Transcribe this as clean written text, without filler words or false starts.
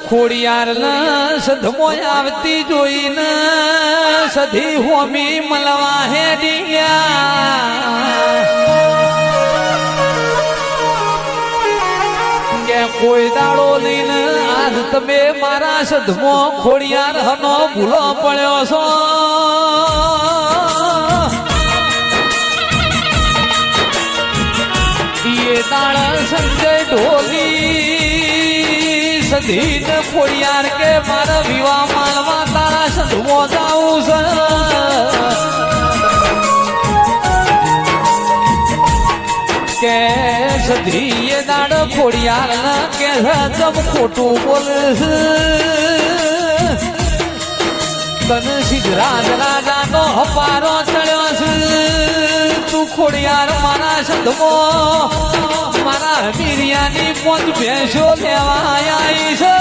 ખોડિયાર સધમો આવતી જોઈને સધી હોમી મળવા હેડિયા કે કોઈ દાડો લઈને આજ તમે મારા સધમો ખોડિયાર હનો ભૂલો પડ્યો છો એ દાળ સંજય ઢોલી સધીન ખોડિયાર કે મારા વિવાહ માનવા તારા સધમો જાઉં છે કે સધી એ દાડ ખોડિયાર ના કે જમ ખોટું બોલે તને સિદ્ધરાજ રાજા નો હપારો ચડ્યો છે તું ખોડિયાર મારા સધમો મારા મીરિયાની પોત ભેંસો લેવા આવી છે।